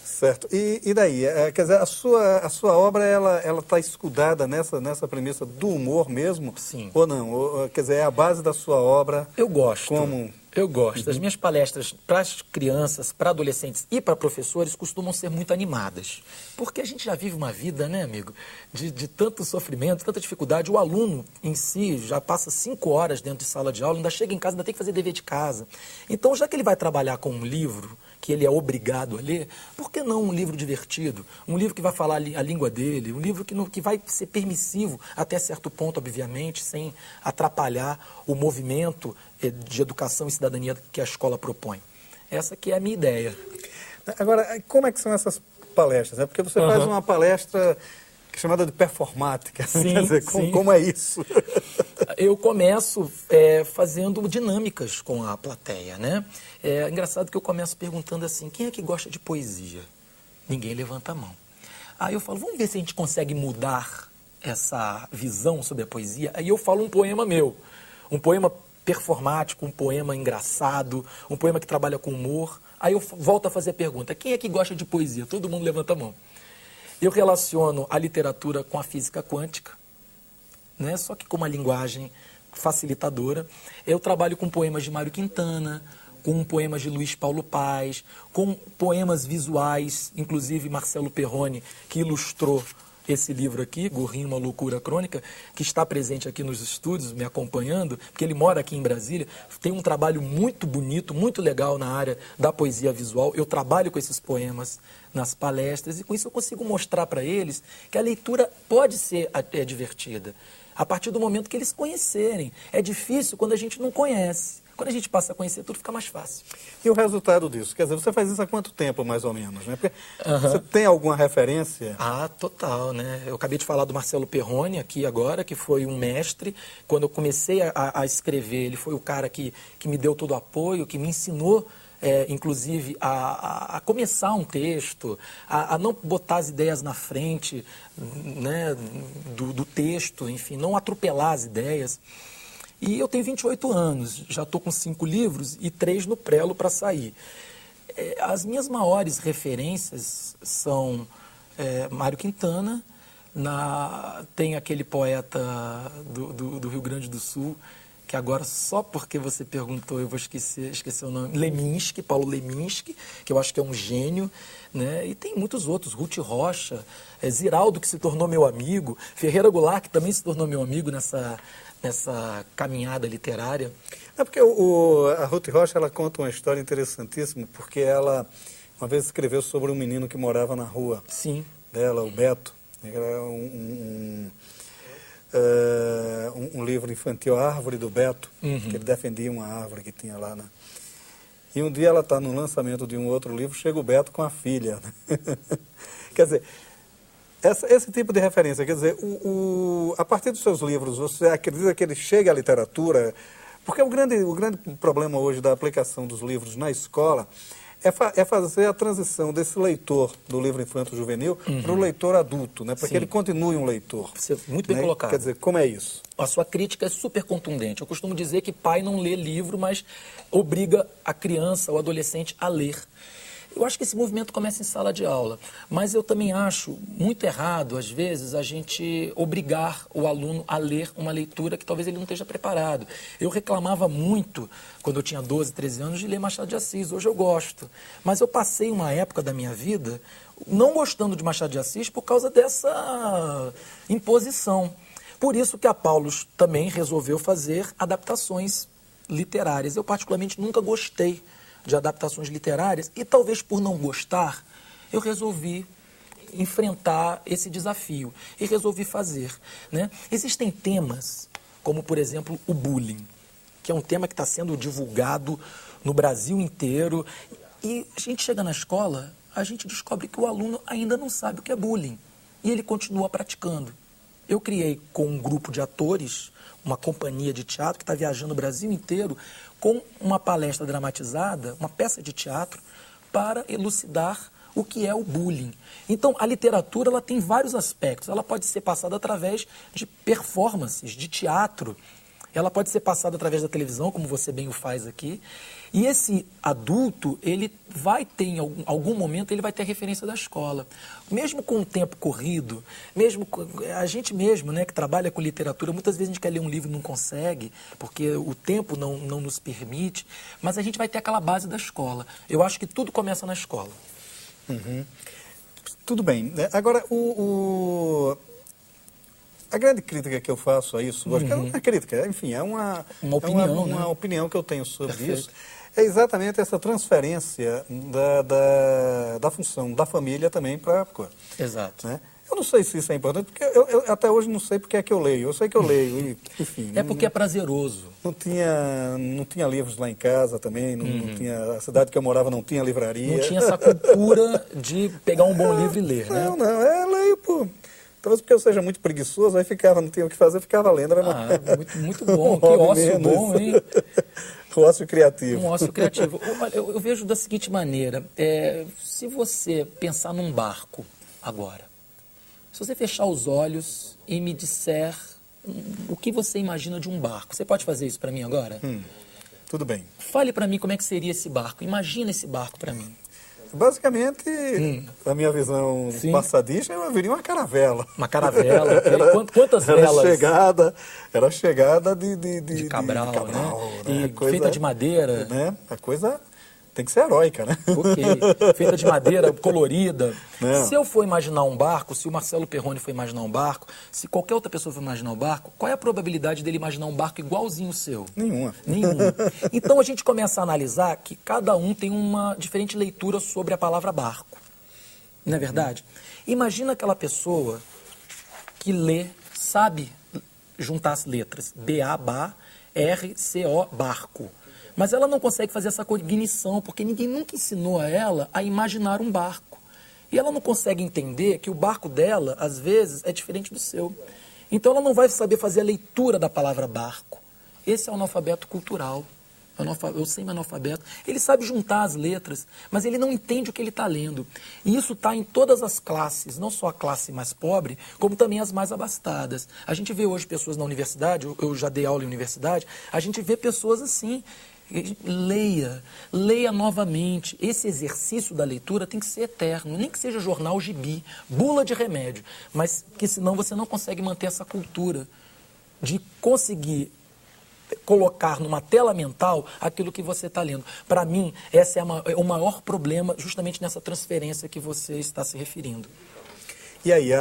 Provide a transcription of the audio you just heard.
Certo. E daí? Quer dizer, a sua obra, ela está escudada nessa premissa do humor mesmo? Sim. Ou não? Quer dizer, é a base da sua obra? Eu gosto. Como... Eu gosto. As minhas palestras para as crianças, para adolescentes e para professores costumam ser muito animadas. Porque a gente já vive uma vida, né, amigo, de tanto sofrimento, tanta dificuldade. O aluno em si já passa 5 horas dentro de sala de aula, ainda chega em casa, ainda tem que fazer dever de casa. Então, já que ele vai trabalhar com um livro que ele é obrigado a ler, por que não um livro divertido? Um livro que vai falar a língua dele, um livro que vai ser permissivo até certo ponto, obviamente, sem atrapalhar o movimento de educação e cidadania que a escola propõe. Essa que é a minha ideia. Agora, como é que são essas palestras? É porque você faz uma palestra chamada de performática. Sim, quer dizer, como é isso? Eu começo fazendo dinâmicas com a plateia, né? É engraçado que eu começo perguntando assim, quem é que gosta de poesia? Ninguém levanta a mão. Aí eu falo, vamos ver se a gente consegue mudar essa visão sobre a poesia. Aí eu falo um poema meu, um poema performático, um poema engraçado, um poema que trabalha com humor. Aí eu volto a fazer a pergunta, quem é que gosta de poesia? Todo mundo levanta a mão. Eu relaciono a literatura com a física quântica, né? Só que com uma linguagem facilitadora. Eu trabalho com poemas de Mário Quintana, com poemas de Luiz Paulo Paes, com poemas visuais, inclusive Marcelo Perrone, que ilustrou esse livro aqui, Gorrinho, uma loucura crônica, que está presente aqui nos estúdios, me acompanhando, porque ele mora aqui em Brasília, tem um trabalho muito bonito, muito legal na área da poesia visual. Eu trabalho com esses poemas nas palestras e com isso eu consigo mostrar para eles que a leitura pode ser divertida, a partir do momento que eles conhecerem. É difícil quando a gente não conhece. Quando a gente passa a conhecer, tudo fica mais fácil. E o resultado disso? Quer dizer, você faz isso há quanto tempo, mais ou menos? Né? Porque você tem alguma referência? Ah, total, né? Eu acabei de falar do Marcelo Perrone aqui agora, que foi um mestre. Quando eu comecei a escrever, ele foi o cara que me deu todo o apoio, que me ensinou, inclusive, a começar um texto, a não botar as ideias na frente, né, do texto, enfim, não atropelar as ideias. E eu tenho 28 anos, já estou com 5 livros e 3 no prelo para sair. As minhas maiores referências são Mário Quintana, tem aquele poeta do Rio Grande do Sul, que agora, só porque você perguntou, eu vou esquecer o nome, Leminski, Paulo Leminski, que eu acho que é um gênio, né? E tem muitos outros, Ruth Rocha, Ziraldo, que se tornou meu amigo, Ferreira Goulart, que também se tornou meu amigo nessa caminhada literária. É porque a Ruth Rocha, ela conta uma história interessantíssima, porque ela uma vez escreveu sobre um menino que morava na rua. Sim. Dela, o Beto. Era um livro infantil, A Árvore do Beto, que ele defendia uma árvore que tinha lá. Né? E um dia ela está no lançamento de um outro livro, chega o Beto com a filha. Né? Quer dizer, esse tipo de referência, quer dizer, a partir dos seus livros, você acredita que ele chega à literatura? Porque o grande problema hoje da aplicação dos livros na escola é fazer a transição desse leitor do livro infanto-juvenil para o leitor adulto, né? Para que ele continue um leitor. Você, muito bem né? colocado. Quer dizer, como é isso? A sua crítica é super contundente. Eu costumo dizer que pai não lê livro, mas obriga a criança ou adolescente a ler. Eu acho que esse movimento começa em sala de aula, mas eu também acho muito errado, às vezes, a gente obrigar o aluno a ler uma leitura que talvez ele não esteja preparado. Eu reclamava muito, quando eu tinha 12, 13 anos, de ler Machado de Assis. Hoje eu gosto. Mas eu passei uma época da minha vida não gostando de Machado de Assis por causa dessa imposição. Por isso que a Paulus também resolveu fazer adaptações literárias. Eu, particularmente, nunca gostei de adaptações literárias, e talvez por não gostar, eu resolvi enfrentar esse desafio e resolvi fazer. Né? Existem temas, como por exemplo o bullying, que é um tema que está sendo divulgado no Brasil inteiro, e a gente chega na escola, a gente descobre que o aluno ainda não sabe o que é bullying, e ele continua praticando. Eu criei com um grupo de atores, uma companhia de teatro que está viajando o Brasil inteiro com uma palestra dramatizada, uma peça de teatro, para elucidar o que é o bullying. Então, a literatura ela tem vários aspectos. Ela pode ser passada através de performances, de teatro. ela pode ser passada através da televisão, como você bem o faz aqui, e esse adulto, ele vai ter, em algum momento, ele vai ter referência da escola. Mesmo com o tempo corrido, mesmo a gente mesmo, né, que trabalha com literatura, muitas vezes a gente quer ler um livro e não consegue, porque o tempo não nos permite, mas a gente vai ter aquela base da escola. Eu acho que tudo começa na escola. Uhum. Tudo bem. Agora, a grande crítica que eu faço a isso, acho que é uma crítica, enfim, é uma opinião, uma opinião que eu tenho sobre Perfeito. isso, é exatamente essa transferência da função da família também para a coisa. Exato. Né? Eu não sei se isso é importante, porque eu até hoje não sei porque é que eu leio. Eu sei que eu leio, e, enfim. É porque é prazeroso. Não tinha livros lá em casa também, não tinha, a cidade que eu morava não tinha livraria. Não tinha essa cultura de pegar um bom livro e ler, né? Não, leio, pô. Talvez porque eu seja muito preguiçoso, aí não tinha o que fazer, ficava lendo. Era muito bom, que ócio bom, hein? O ócio criativo. Um ócio criativo. Olha, eu vejo da seguinte maneira, se você pensar num barco agora, se você fechar os olhos e me disser o que você imagina de um barco, você pode fazer isso para mim agora? Tudo bem. Fale para mim como é que seria esse barco, imagina esse barco para mim. Basicamente, a minha visão passadiça, eu viria uma caravela. Uma caravela? Quantas velas? Era chegada de Cabral, de cabral, né? Coisa, feita de madeira. Né? A coisa tem que ser heróica, né? Ok. Feita de madeira, colorida. Não. Se eu for imaginar um barco, se o Marcelo Perrone for imaginar um barco, se qualquer outra pessoa for imaginar um barco, qual é a probabilidade dele imaginar um barco igualzinho o seu? Nenhuma. Então a gente começa a analisar que cada um tem uma diferente leitura sobre a palavra barco. Não é verdade? Imagina aquela pessoa que sabe juntar as letras. B-A-B-A-R-C-O, barco. Mas ela não consegue fazer essa cognição, porque ninguém nunca ensinou a ela a imaginar um barco. E ela não consegue entender que o barco dela, às vezes, é diferente do seu. Então ela não vai saber fazer a leitura da palavra barco. Esse é o analfabeto cultural. O semi-analfabeto. Ele sabe juntar as letras, mas ele não entende o que ele está lendo. E isso está em todas as classes, não só a classe mais pobre, como também as mais abastadas. A gente vê hoje pessoas na universidade, eu já dei aula em universidade, a gente vê pessoas assim. Leia novamente. Esse exercício da leitura tem que ser eterno, nem que seja jornal gibi, bula de remédio, mas que senão você não consegue manter essa cultura de conseguir colocar numa tela mental aquilo que você está lendo. Para mim, esse é o maior problema justamente nessa transferência que você está se referindo. E aí,